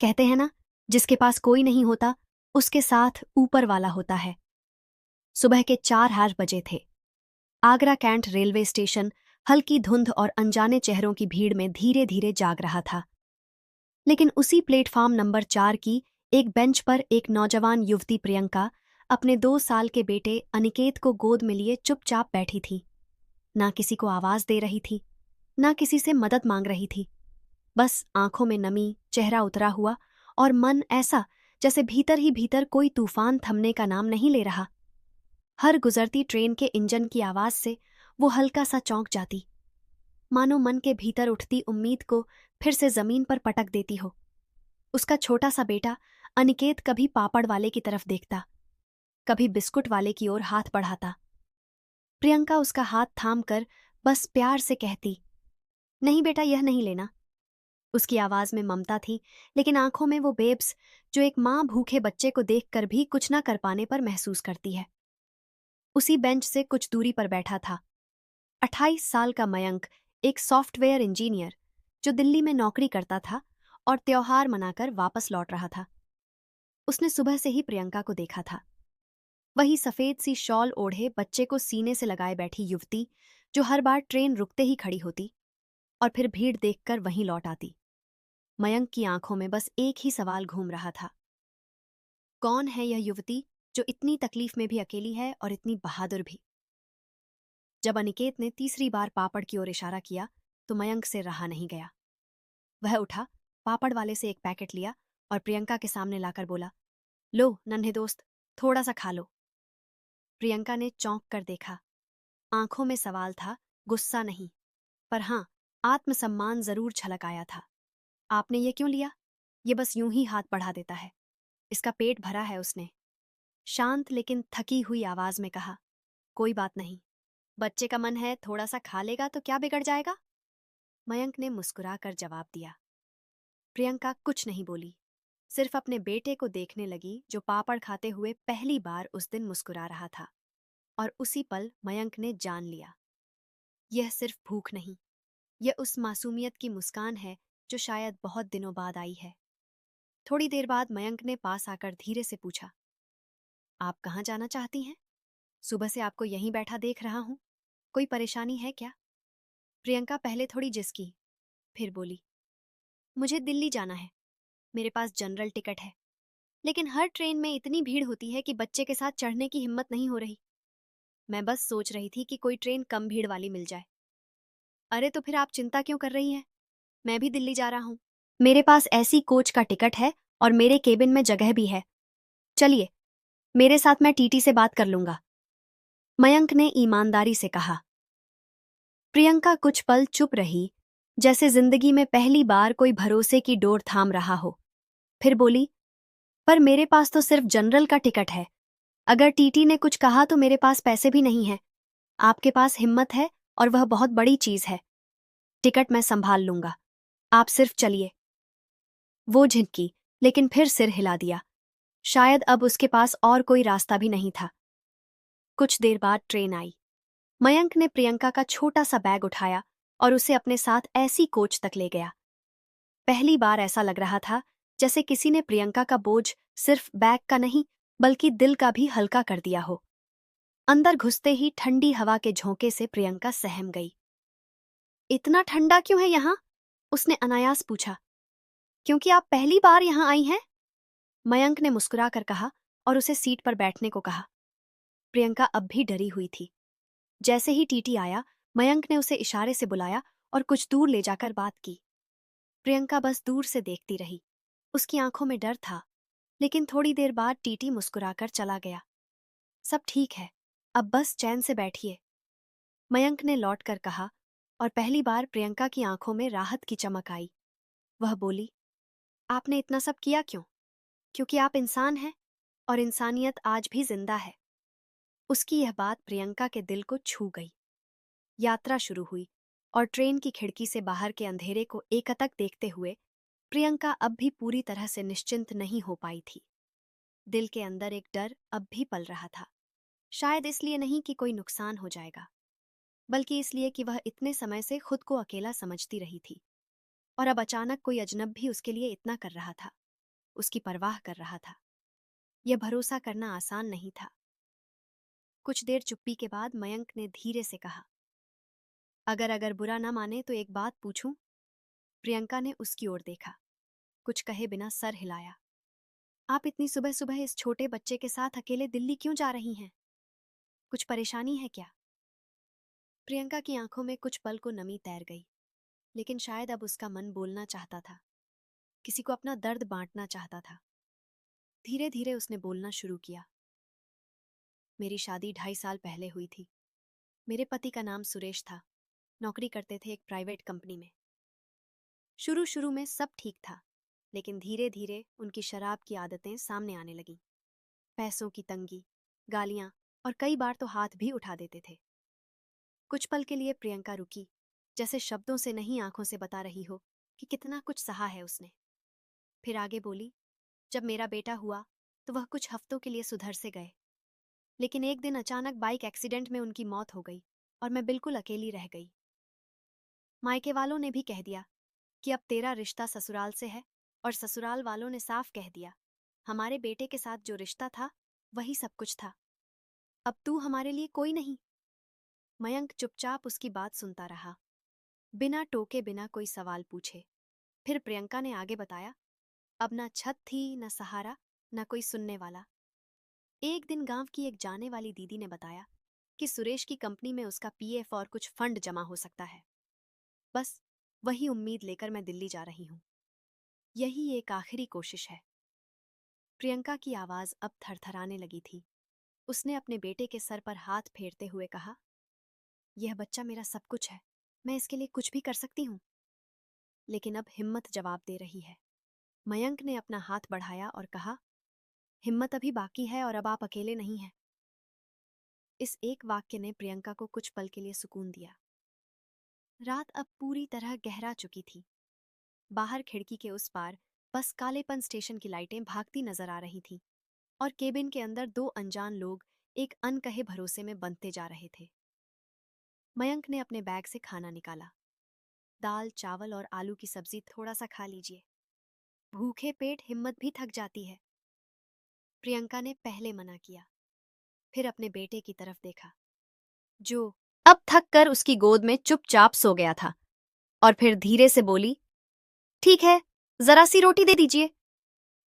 कहते हैं ना, जिसके पास कोई नहीं होता उसके साथ ऊपर वाला होता है। सुबह के 4:30 बजे थे। आगरा कैंट रेलवे स्टेशन हल्की धुंध और अनजाने चेहरों की भीड़ में धीरे धीरे जाग रहा था। लेकिन उसी प्लेटफॉर्म नंबर 4 की एक बेंच पर एक नौजवान युवती प्रियंका अपने 2 साल के बेटे अनिकेत को गोद में लिए चुपचाप बैठी थी। ना किसी को आवाज दे रही थी, ना किसी से मदद मांग रही थी। बस आंखों में नमी, चेहरा उतरा हुआ और मन ऐसा जैसे भीतर ही भीतर कोई तूफान थमने का नाम नहीं ले रहा। हर गुजरती ट्रेन के इंजन की आवाज से वो हल्का सा चौंक जाती, मानो मन के भीतर उठती उम्मीद को फिर से जमीन पर पटक देती हो। उसका छोटा सा बेटा अनिकेत कभी पापड़ वाले की तरफ देखता, कभी बिस्कुट वाले की ओर हाथ बढ़ाता। प्रियंका उसका हाथ थाम कर बस प्यार से कहती, नहीं बेटा, यह नहीं लेना। उसकी आवाज में ममता थी, लेकिन आंखों में वो बेब्स जो एक माँ भूखे बच्चे को देखकर भी कुछ न कर पाने पर महसूस करती है। उसी बेंच से कुछ दूरी पर बैठा था 28 साल का मयंक, एक सॉफ्टवेयर इंजीनियर जो दिल्ली में नौकरी करता था और त्योहार मनाकर वापस लौट रहा था। उसने सुबह से ही प्रियंका को देखा था। वही सफेद सी शॉल ओढ़े बच्चे को सीने से लगाए बैठी युवती जो हर बार ट्रेन रुकते ही खड़ी होती और फिर भीड़ देखकर वहीं लौट आती। मयंक की आंखों में बस एक ही सवाल घूम रहा था, कौन है यह युवती जो इतनी तकलीफ में भी अकेली है और इतनी बहादुर भी। जब अनिकेत ने तीसरी बार पापड़ की ओर इशारा किया तो मयंक से रहा नहीं गया। वह उठा, पापड़ वाले से एक पैकेट लिया और प्रियंका के सामने लाकर बोला, लो नन्हे दोस्त, थोड़ा सा खा लो। प्रियंका ने चौंक कर देखा। आंखों में सवाल था, गुस्सा नहीं, पर हाँ, आत्मसम्मान जरूर छलक आया था। आपने ये क्यों लिया? ये बस यूं ही हाथ बढ़ा देता है, इसका पेट भरा है, उसने शांत लेकिन थकी हुई आवाज में कहा। कोई बात नहीं, बच्चे का मन है, थोड़ा सा खा लेगा तो क्या बिगड़ जाएगा। मयंक ने मुस्कुराकर जवाब दिया। प्रियंका कुछ नहीं बोली, सिर्फ अपने बेटे को देखने लगी जो पापड़ खाते हुए पहली बार उस दिन मुस्कुरा रहा था। और उसी पल मयंक ने जान लिया, यह सिर्फ भूख नहीं, यह उस मासूमियत की मुस्कान है जो शायद बहुत दिनों बाद आई है। थोड़ी देर बाद मयंक ने पास आकर धीरे से पूछा, आप कहाँ जाना चाहती हैं? सुबह से आपको यहीं बैठा देख रहा हूं, कोई परेशानी है क्या? प्रियंका पहले थोड़ी जिसकी, फिर बोली, मुझे दिल्ली जाना है, मेरे पास जनरल टिकट है, लेकिन हर ट्रेन में इतनी भीड़ होती है कि बच्चे के साथ चढ़ने की हिम्मत नहीं हो रही। मैं बस सोच रही थी कि कोई ट्रेन कम भीड़ वाली मिल जाए। अरे तो फिर आप चिंता क्यों कर रही हैं? मैं भी दिल्ली जा रहा हूँ, मेरे पास ऐसी कोच का टिकट है और मेरे केबिन में जगह भी है। चलिए मेरे साथ, मैं टीटी से बात कर लूंगा, मयंक ने ईमानदारी से कहा। प्रियंका कुछ पल चुप रही, जैसे जिंदगी में पहली बार कोई भरोसे की डोर थाम रहा हो। फिर बोली, पर मेरे पास तो सिर्फ जनरल का टिकट है, अगर टीटी ने कुछ कहा तो मेरे पास पैसे भी नहीं है। आपके पास हिम्मत है और वह बहुत बड़ी चीज है। टिकट मैं संभाल लूंगा, आप सिर्फ चलिए। वो झिनकी, लेकिन फिर सिर हिला दिया। शायद अब उसके पास और कोई रास्ता भी नहीं था। कुछ देर बाद ट्रेन आई। मयंक ने प्रियंका का छोटा सा बैग उठाया और उसे अपने साथ ऐसी कोच तक ले गया। पहली बार ऐसा लग रहा था जैसे किसी ने प्रियंका का बोझ सिर्फ बैग का नहीं बल्कि दिल का भी हल्का कर दिया हो। अंदर घुसते ही ठंडी हवा के झोंके से प्रियंका सहम गई। इतना ठंडा क्यों है यहाँ? उसने अनायास पूछा। क्योंकि आप पहली बार यहाँ आई हैं, मयंक ने मुस्कुरा कर कहा और उसे सीट पर बैठने को कहा। प्रियंका अब भी डरी हुई थी। जैसे ही टीटी आया, मयंक ने उसे इशारे से बुलाया और कुछ दूर ले जाकर बात की। प्रियंका बस दूर से देखती रही। उसकी आंखों में डर था, लेकिन थोड़ी देर बाद टीटी मुस्कुराकर चला गया। सब ठीक है, अब बस चैन से बैठिए, मयंक ने लौटकर कहा। और पहली बार प्रियंका की आंखों में राहत की चमक आई। वह बोली, आपने इतना सब किया क्यों? क्योंकि आप इंसान हैं और इंसानियत आज भी जिंदा है। उसकी यह बात प्रियंका के दिल को छू गई। यात्रा शुरू हुई और ट्रेन की खिड़की से बाहर के अंधेरे को एकटक देखते हुए प्रियंका अब भी पूरी तरह से निश्चिंत नहीं हो पाई थी। दिल के अंदर एक डर अब भी पल रहा था। शायद इसलिए नहीं कि कोई नुकसान हो जाएगा, बल्कि इसलिए कि वह इतने समय से खुद को अकेला समझती रही थी और अब अचानक कोई अजनबी भी उसके लिए इतना कर रहा था। उसकी परवाह कर रहा था। यह भरोसा करना आसान नहीं था। कुछ देर चुप्पी के बाद मयंक ने धीरे से कहा, अगर बुरा ना माने तो एक बात पूछूं? प्रियंका ने उसकी ओर देखा, कुछ कहे बिना सर हिलाया। आप इतनी सुबह सुबह इस छोटे बच्चे के साथ अकेले दिल्ली क्यों जा रही हैं? कुछ परेशानी है क्या? प्रियंका की आंखों में कुछ पल को नमी तैर गई, लेकिन शायद अब उसका मन बोलना चाहता था, किसी को अपना दर्द बांटना चाहता था। धीरे धीरे उसने बोलना शुरू किया। मेरी शादी 2.5 साल पहले हुई थी। मेरे पति का नाम सुरेश था, नौकरी करते थे एक प्राइवेट कंपनी में। शुरू शुरू में सब ठीक था, लेकिन धीरे धीरे उनकी शराब की आदतें सामने आने लगीं। पैसों की तंगी, गालियां और कई बार तो हाथ भी उठा देते थे। कुछ पल के लिए प्रियंका रुकी, जैसे शब्दों से नहीं आंखों से बता रही हो कि कितना कुछ सहा है उसने। फिर आगे बोली, जब मेरा बेटा हुआ तो वह कुछ हफ्तों के लिए सुधर से गए, लेकिन एक दिन अचानक बाइक एक्सीडेंट में उनकी मौत हो गई और मैं बिल्कुल अकेली रह गई। मायके वालों ने भी कह दिया कि अब तेरा रिश्ता ससुराल से है, और ससुराल वालों ने साफ कह दिया, हमारे बेटे के साथ जो रिश्ता था वही सब कुछ था। अब तू हमारे लिए कोई नहीं। मयंक चुपचाप उसकी बात सुनता रहा, बिना टोके, बिना कोई सवाल पूछे। फिर प्रियंका ने आगे बताया, अब ना छत थी, ना सहारा, ना कोई सुनने वाला। एक दिन गांव की एक जाने वाली दीदी ने बताया कि सुरेश की कंपनी में उसका पीएफ और कुछ फंड जमा हो सकता है। बस वही उम्मीद लेकर मैं दिल्ली जा रही हूं। यही एक आखिरी कोशिश है। प्रियंका की आवाज अब थरथराने लगी थी। उसने अपने बेटे के सर पर हाथ फेरते हुए कहा, यह बच्चा मेरा सब कुछ है, मैं इसके लिए कुछ भी कर सकती हूँ। लेकिन अब हिम्मत जवाब दे रही है। मयंक ने अपना हाथ बढ़ाया और कहा, हिम्मत अभी बाकी है और अब आप अकेले नहीं हैं। इस एक वाक्य ने प्रियंका को कुछ पल के लिए सुकून दिया। रात अब पूरी तरह गहरा चुकी थी। बाहर खिड़की के उस पार बस कालेपन स्टेशन की लाइटें भागती नजर आ रही थीं, और केबिन के अंदर दो अनजान लोग एक अनकहे भरोसे में बंधते जा रहे थे। मयंक ने अपने बैग से खाना निकाला। दाल, चावल और आलू की सब्जी थोड़ा सा खा लीजिए, भूखे पेट हिम्मत भी थक जाती है। प्रियंका ने पहले मना किया, फिर अपने बेटे की तरफ देखा, जो अब थक कर उसकी गोद में चुपचाप सो गया था, और फिर धीरे से बोली, ठीक है, जरा सी रोटी दे दीजिए।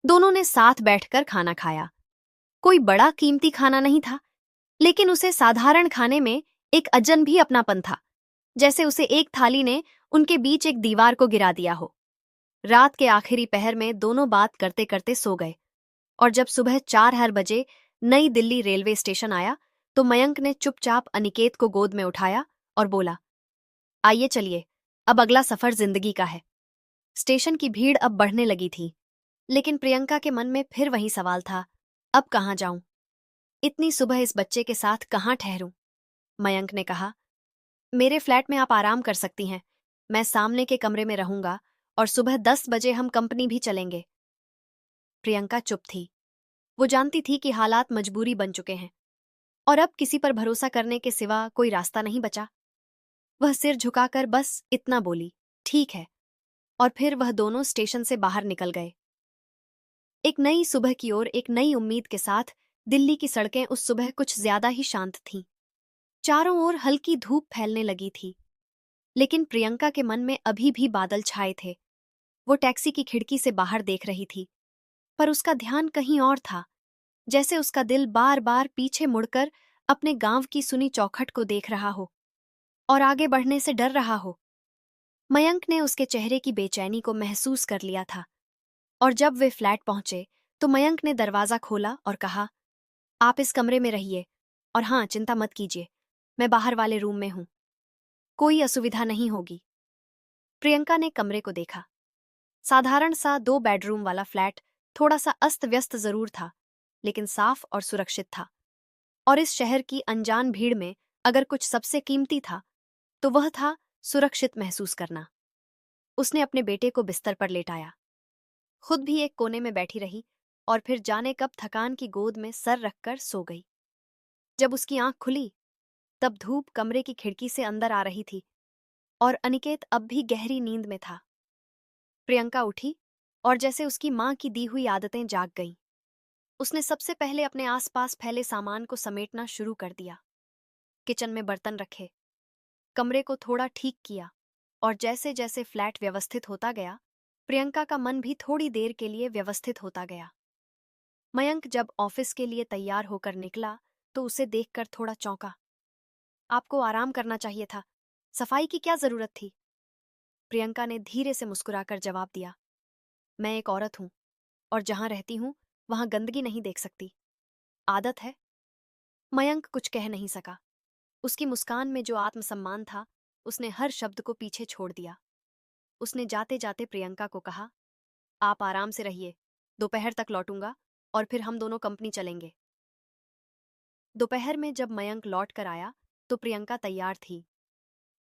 दोनों ने साथ बैठकर खाना खाया। कोई बड़ा कीमती खाना नहीं था, लेकिन उसे साधारण खाने में एक अजन भी अपनापन था, जैसे उसे एक थाली ने उनके बीच एक दीवार को गिरा दिया हो। रात के आखिरी पहर में दोनों बात करते करते सो गए, और जब सुबह 4 बजे नई दिल्ली रेलवे स्टेशन आया तो मयंक ने चुपचाप अनिकेत को गोद में उठाया और बोला, आइए चलिए, अब अगला सफर जिंदगी का है। स्टेशन की भीड़ अब बढ़ने लगी थी, लेकिन प्रियंका के मन में फिर वही सवाल था, अब कहाँ जाऊं? इतनी सुबह इस बच्चे के साथ कहाँ ठहरूं? मयंक ने कहा, मेरे फ्लैट में आप आराम कर सकती हैं, मैं सामने के कमरे में रहूंगा, और सुबह 10 बजे हम कंपनी भी चलेंगे। प्रियंका चुप थी। वो जानती थी कि हालात मजबूरी बन चुके हैं, और अब किसी पर भरोसा करने के सिवा कोई रास्ता नहीं बचा। वह सिर झुकाकर बस इतना बोली, ठीक है, और फिर वह दोनों स्टेशन से बाहर निकल गए। एक नई सुबह की ओर, एक नई उम्मीद के साथ दिल्ली की सड़कें उस सुबह कुछ ज्यादा ही शांत थीं। चारों ओर हल्की धूप फैलने लगी थी, लेकिन प्रियंका के मन में अभी भी बादल छाए थे। वो टैक्सी की खिड़की से बाहर देख रही थी, पर उसका ध्यान कहीं और था, जैसे उसका दिल बार बार पीछे मुड़कर अपने गांव की सुनी चौखट को देख रहा हो और आगे बढ़ने से डर रहा हो। मयंक ने उसके चेहरे की बेचैनी को महसूस कर लिया था, और जब वे फ्लैट पहुंचे तो मयंक ने दरवाजा खोला और कहा, आप इस कमरे में रहिए, और हाँ, चिंता मत कीजिए, मैं बाहर वाले रूम में हूं, कोई असुविधा नहीं होगी। प्रियंका ने कमरे को देखा। साधारण सा 2 बेडरूम वाला फ्लैट थोड़ा सा अस्त व्यस्त जरूर था, लेकिन साफ और सुरक्षित था। और इस शहर की अनजान भीड़ में अगर कुछ सबसे कीमती था तो वह था सुरक्षित महसूस करना। उसने अपने बेटे को बिस्तर पर लेटाया, खुद भी एक कोने में बैठी रही, और फिर जाने कब थकान की गोद में सर रखकर सो गई। जब उसकी आंख खुली तब धूप कमरे की खिड़की से अंदर आ रही थी, और अनिकेत अब भी गहरी नींद में था। प्रियंका उठी और जैसे उसकी माँ की दी हुई आदतें जाग गईं। उसने सबसे पहले अपने आसपास फैले सामान को समेटना शुरू कर दिया। किचन में बर्तन रखे, कमरे को थोड़ा ठीक किया, और जैसे जैसे फ्लैट व्यवस्थित होता गया, प्रियंका का मन भी थोड़ी देर के लिए व्यवस्थित होता गया। मयंक जब ऑफिस के लिए तैयार होकर निकला तो उसे देखकर थोड़ा चौंका। आपको आराम करना चाहिए था, सफाई की क्या जरूरत थी? प्रियंका ने धीरे से मुस्कुराकर जवाब दिया, मैं एक औरत हूं और जहां रहती हूं वहां गंदगी नहीं देख सकती, आदत है। मयंक कुछ कह नहीं सका। उसकी मुस्कान में जो आत्मसम्मान था, उसने हर शब्द को पीछे छोड़ दिया। उसने जाते जाते प्रियंका को कहा, आप आराम से रहिए, दोपहर तक लौटूंगा और फिर हम दोनों कंपनी चलेंगे। दोपहर में जब मयंक लौट कर आया तो प्रियंका तैयार थी।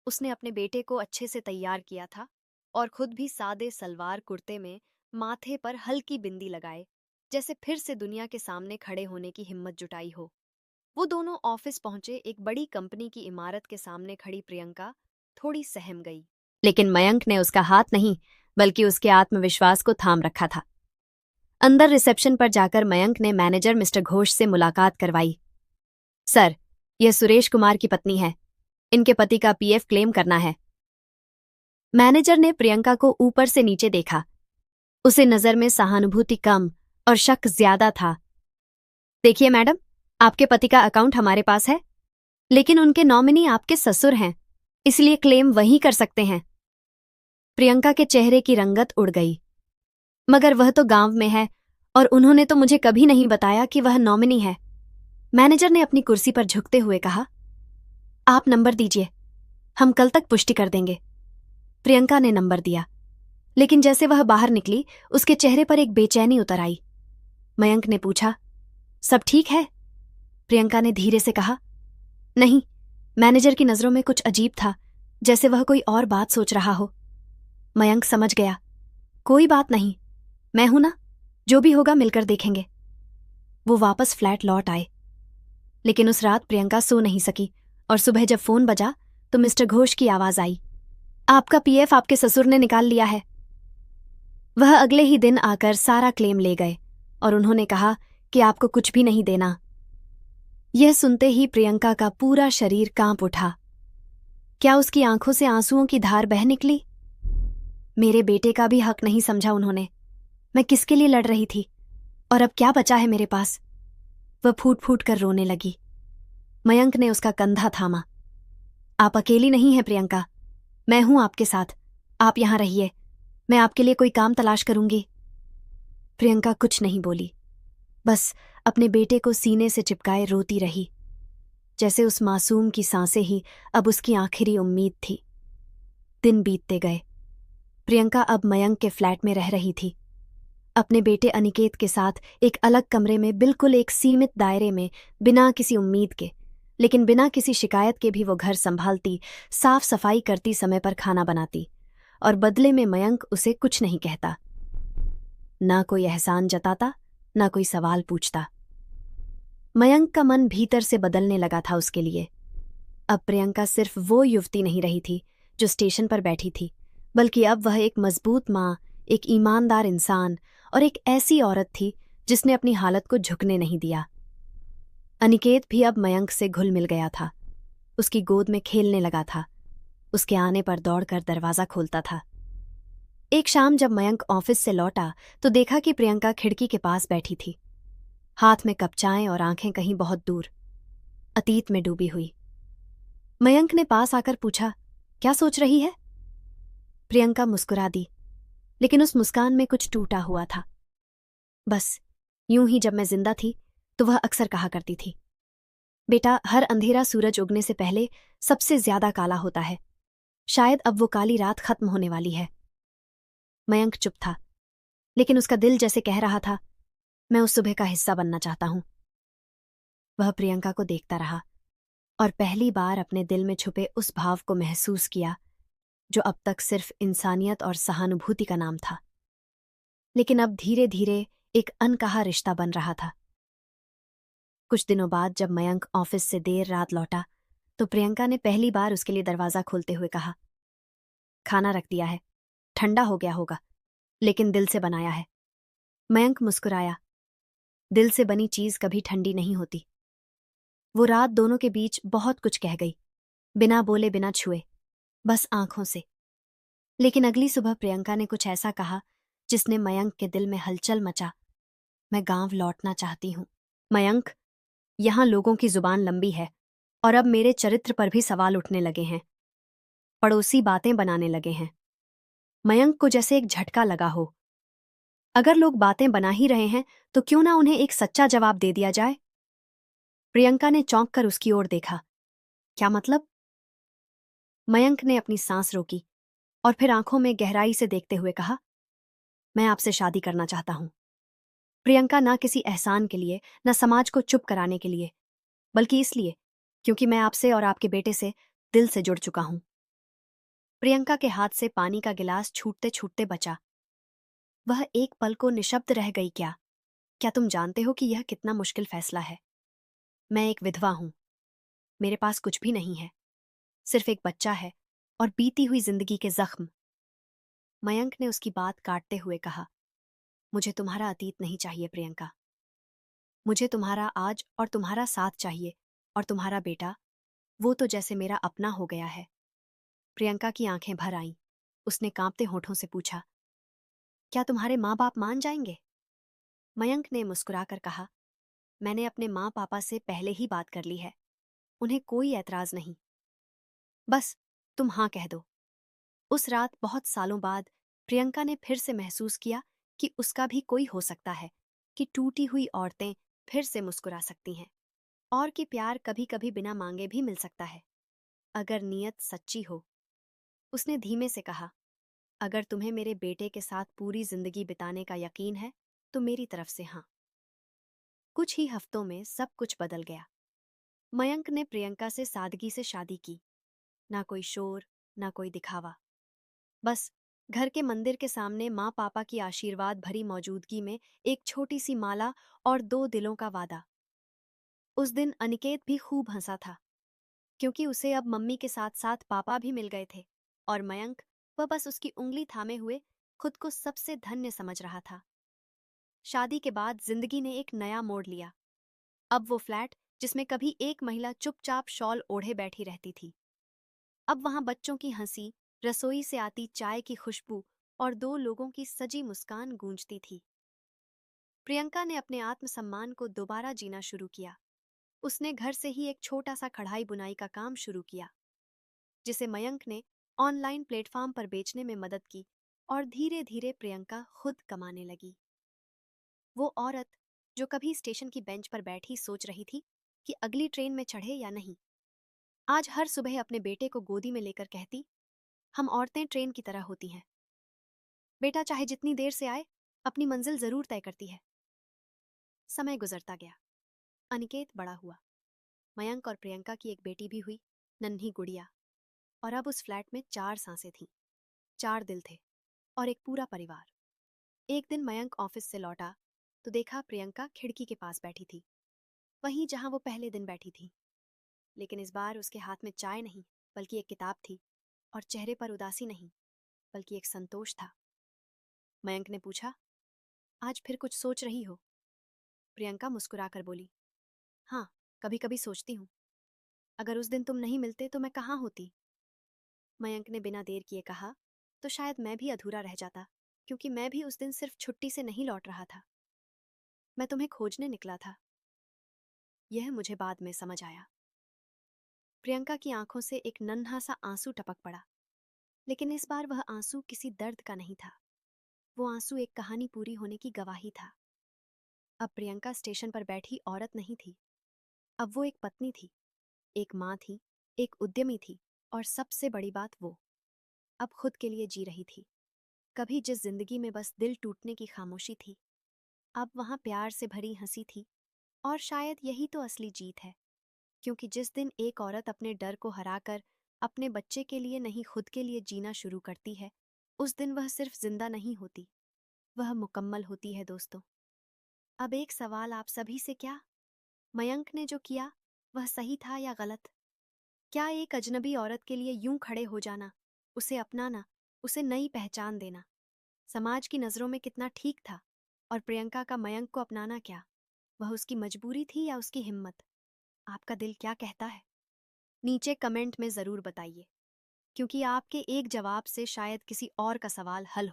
उसने अपने बेटे को अच्छे से तैयार किया था और खुद भी सादे सलवार कुर्ते में, माथे पर हल्की बिंदी लगाए, जैसे फिर से दुनिया के सामने खड़े होने की हिम्मत जुटाई हो। वो दोनों ऑफिस पहुंचे। एक बड़ी कंपनी की इमारत के सामने खड़ी प्रियंका थोड़ी सहम गई, लेकिन मयंक ने उसका हाथ नहीं बल्कि उसके आत्मविश्वास को थाम रखा था। अंदर रिसेप्शन पर जाकर मयंक ने मैनेजर मिस्टर घोष से मुलाकात करवाई। सर, यह सुरेश कुमार की पत्नी है, इनके पति का पीएफ क्लेम करना है। मैनेजर ने प्रियंका को ऊपर से नीचे देखा। उसे नजर में सहानुभूति कम और शक ज्यादा था। देखिए मैडम, आपके पति का अकाउंट हमारे पास है, लेकिन उनके नॉमिनी आपके ससुर हैं, इसलिए क्लेम वही कर सकते हैं। प्रियंका के चेहरे की रंगत उड़ गई। मगर वह तो गांव में है और उन्होंने तो मुझे कभी नहीं बताया कि वह नॉमिनी है। मैनेजर ने अपनी कुर्सी पर झुकते हुए कहा, आप नंबर दीजिए, हम कल तक पुष्टि कर देंगे। प्रियंका ने नंबर दिया, लेकिन जैसे वह बाहर निकली उसके चेहरे पर एक बेचैनी उतर आई। मयंक ने पूछा, सब ठीक है? प्रियंका ने धीरे से कहा, नहीं। मैनेजर की नजरों में कुछ अजीब था, जैसे वह कोई और बात सोच रहा हो। मयंक समझ गया, कोई बात नहीं, मैं हूं ना, जो भी होगा मिलकर देखेंगे। वो वापस फ्लैट लौट आए, लेकिन उस रात प्रियंका सो नहीं सकी और सुबह जब फोन बजा तो मिस्टर घोष की आवाज आई, आपका पीएफ आपके ससुर ने निकाल लिया है। वह अगले ही दिन आकर सारा क्लेम ले गए और उन्होंने कहा कि आपको कुछ भी नहीं देना। यह सुनते ही प्रियंका का पूरा शरीर कांप उठा। क्या उसकी आंखों से आंसुओं की धार बह निकली? मेरे बेटे का भी हक नहीं समझा उन्होंने। मैं किसके लिए लड़ रही थी और अब क्या बचा है मेरे पास? वह फूट फूट कर रोने लगी। मयंक ने उसका कंधा थामा। आप अकेली नहीं हैं प्रियंका, मैं हूं आपके साथ, आप यहां रहिए, मैं आपके लिए कोई काम तलाश करूंगी। प्रियंका कुछ नहीं बोली, बस अपने बेटे को सीने से चिपकाए रोती रही, जैसे उस मासूम की सांसें ही अब उसकी आखिरी उम्मीद थी। दिन बीतते गए। प्रियंका अब मयंक के फ्लैट में रह रही थी, अपने बेटे अनिकेत के साथ एक अलग कमरे में, बिल्कुल एक सीमित दायरे में, बिना किसी उम्मीद के, लेकिन बिना किसी शिकायत के भी वो घर संभालती, साफ सफाई करती, समय पर खाना बनाती, और बदले में मयंक उसे कुछ नहीं कहता। ना कोई एहसान जताता, ना कोई सवाल पूछता। मयंक का मन भीतर से बदलने लगा था उसके लिए। अब प्रियंका सिर्फ वो युवती नहीं रही थी जो स्टेशन पर बैठी थी, बल्कि अब वह एक मजबूत माँ, एक ईमानदार इंसान और एक ऐसी औरत थी जिसने अपनी हालत को झुकने नहीं दिया। अनिकेत भी अब मयंक से घुल मिल गया था, उसकी गोद में खेलने लगा था, उसके आने पर दौड़कर दरवाजा खोलता था। एक शाम जब मयंक ऑफिस से लौटा तो देखा कि प्रियंका खिड़की के पास बैठी थी, हाथ में कप चाय और आंखें कहीं बहुत दूर, अतीत में डूबी हुई। मयंक ने पास आकर पूछा, क्या सोच रही है? प्रियंका मुस्कुरा दी, लेकिन उस मुस्कान में कुछ टूटा हुआ था। बस यूं ही जब मैं जिंदा थी तो वह अक्सर कहा करती थी, बेटा, हर अंधेरा सूरज उगने से पहले सबसे ज्यादा काला होता है। शायद अब वो काली रात खत्म होने वाली है। मयंक चुप था, लेकिन उसका दिल जैसे कह रहा था, मैं उस सुबह का हिस्सा बनना चाहता हूं। वह प्रियंका को देखता रहा और पहली बार अपने दिल में छुपे उस भाव को महसूस किया जो अब तक सिर्फ इंसानियत और सहानुभूति का नाम था, लेकिन अब धीरे धीरे एक अनकहा रिश्ता बन रहा था। कुछ दिनों बाद जब मयंक ऑफिस से देर रात लौटा तो प्रियंका ने पहली बार उसके लिए दरवाजा खोलते हुए कहा, खाना रख दिया है, ठंडा हो गया होगा, लेकिन दिल से बनाया है। मयंक मुस्कुराया। दिल से बनी चीज कभी ठंडी नहीं होती। वो रात दोनों के बीच बहुत कुछ कह गई, बिना बोले बिना छुए, बस आंखों से। लेकिन अगली सुबह प्रियंका ने कुछ ऐसा कहा जिसने मयंक के दिल में हलचल मचा। मैं गांव लौटना चाहती हूं। मयंक, यहां लोगों की जुबान लंबी है और अब मेरे चरित्र पर भी सवाल उठने लगे हैं। पड़ोसी बातें बनाने लगे हैं। मयंक को जैसे एक झटका लगा हो। अगर लोग बातें बना ही रहे हैं तो क्यों ना उन्हें एक सच्चा जवाब दे दिया जाए। प्रियंका ने चौंक कर उसकी ओर देखा। क्या मतलब? मयंक ने अपनी सांस रोकी और फिर आंखों में गहराई से देखते हुए कहा, मैं आपसे शादी करना चाहता हूं। प्रियंका, ना किसी एहसान के लिए, ना समाज को चुप कराने के लिए, बल्कि इसलिए क्योंकि मैं आपसे और आपके बेटे से दिल से जुड़ चुका हूं। प्रियंका के हाथ से पानी का गिलास छूटते छूटते बचा। वह एक पल को निशब्द रह गई। क्या क्या तुम जानते हो कि यह कितना मुश्किल फैसला है? मैं एक विधवा हूं। मेरे पास कुछ भी नहीं है, सिर्फ एक बच्चा है और बीती हुई जिंदगी के जख्म। मयंक ने उसकी बात काटते हुए कहा, मुझे तुम्हारा अतीत नहीं चाहिए प्रियंका। मुझे तुम्हारा आज और तुम्हारा साथ चाहिए। और तुम्हारा बेटा, वो तो जैसे मेरा अपना हो गया है। प्रियंका की आंखें भर आईं। उसने कांपते होठों से पूछा, क्या तुम्हारे माँ बाप मान जाएंगे? मयंक ने मुस्कुराकर कहा, मैंने अपने माँ पापा से पहले ही बात कर ली है। उन्हें कोई ऐतराज नहीं। बस तुम हाँ कह दो। उस रात बहुत सालों बाद प्रियंका ने फिर से महसूस किया कि उसका भी कोई हो सकता है, कि टूटी हुई औरतें फिर से मुस्कुरा सकती हैं, और कि प्यार कभी कभी बिना मांगे भी मिल सकता है, अगर नीयत सच्ची हो। उसने धीमे से कहा, अगर तुम्हें मेरे बेटे के साथ पूरी जिंदगी बिताने का यकीन है तो मेरी तरफ से हाँ। कुछ ही हफ्तों में सब कुछ बदल गया। मयंक ने प्रियंका से सादगी से शादी की। ना कोई शोर, ना कोई दिखावा। बस घर के मंदिर के सामने माँ पापा की आशीर्वाद भरी मौजूदगी में एक छोटी सी माला और 2 दिलों का वादा। उस दिन अनिकेत भी खूब हंसा था, क्योंकि उसे अब मम्मी के साथ साथ पापा भी मिल गए थे। और मयंक, वह बस उसकी उंगली थामे हुए खुद को सबसे धन्य समझ रहा था। शादी के बाद जिंदगी ने एक नया मोड़ लिया। अब वो फ्लैट जिसमें कभी एक महिला चुपचाप शॉल ओढ़े बैठी रहती थी, अब वहां बच्चों की हंसी, रसोई से आती चाय की खुशबू और 2 लोगों की सजी मुस्कान गूंजती थी। प्रियंका ने अपने आत्मसम्मान को दोबारा जीना शुरू किया। उसने घर से ही एक छोटा सा कढ़ाई बुनाई का काम शुरू किया, जिसे मयंक ने ऑनलाइन प्लेटफॉर्म पर बेचने में मदद की, और धीरे धीरे प्रियंका खुद कमाने लगी। वो औरत जो कभी स्टेशन की बेंच पर बैठी सोच रही थी कि अगली ट्रेन में चढ़े या नहीं, आज हर सुबह अपने बेटे को गोदी में लेकर कहती, हम औरतें ट्रेन की तरह होती हैं। बेटा चाहे जितनी देर से आए, अपनी मंजिल जरूर तय करती है। समय गुजरता गया। अनिकेत बड़ा हुआ। मयंक और प्रियंका की एक बेटी भी हुई, नन्ही गुड़िया। और अब उस फ्लैट में 4 सांसें थीं, 4 दिल थे और एक पूरा परिवार। एक दिन मयंक ऑफिस से लौटा तो देखा प्रियंका खिड़की के पास बैठी थी, वहीं जहां वो पहले दिन बैठी थी। लेकिन इस बार उसके हाथ में चाय नहीं, बल्कि एक किताब थी, और चेहरे पर उदासी नहीं, बल्कि एक संतोष था। मयंक ने पूछा, आज फिर कुछ सोच रही हो? प्रियंका मुस्कुराकर बोली, हाँ, कभी कभी सोचती हूँ, अगर उस दिन तुम नहीं मिलते तो मैं कहाँ होती। मयंक ने बिना देर किए कहा, तो शायद मैं भी अधूरा रह जाता, क्योंकि मैं भी उस दिन सिर्फ छुट्टी से नहीं लौट रहा था। मैं तुम्हें खोजने निकला था। यह मुझे बाद में समझ आया। प्रियंका की आंखों से एक नन्हा सा आंसू टपक पड़ा, लेकिन इस बार वह आंसू किसी दर्द का नहीं था। वो आंसू एक कहानी पूरी होने की गवाही था। अब प्रियंका स्टेशन पर बैठी औरत नहीं थी। अब वो एक पत्नी थी, एक माँ थी, एक उद्यमी थी, और सबसे बड़ी बात, वो अब खुद के लिए जी रही थी। कभी जिस जिंदगी में बस दिल टूटने की खामोशी थी, अब वहां प्यार से भरी हंसी थी। और शायद यही तो असली जीत है, क्योंकि जिस दिन एक औरत अपने डर को हराकर अपने बच्चे के लिए नहीं, खुद के लिए जीना शुरू करती है, उस दिन वह सिर्फ जिंदा नहीं होती, वह मुकम्मल होती है दोस्तों। अब एक सवाल आप सभी से, क्या मयंक ने जो किया वह सही था या गलत? क्या एक अजनबी औरत के लिए यूं खड़े हो जाना, उसे अपनाना, उसे नई पहचान देना, समाज की नज़रों में कितना ठीक था, और प्रियंका का मयंक को अपनाना क्या, वह उसकी मजबूरी थी या उसकी हिम्मत? आपका दिल क्या कहता है? नीचे कमेंट में ज़रूर बताइए, क्योंकि आपके एक जवाब से शायद किसी और का सवाल हल हो।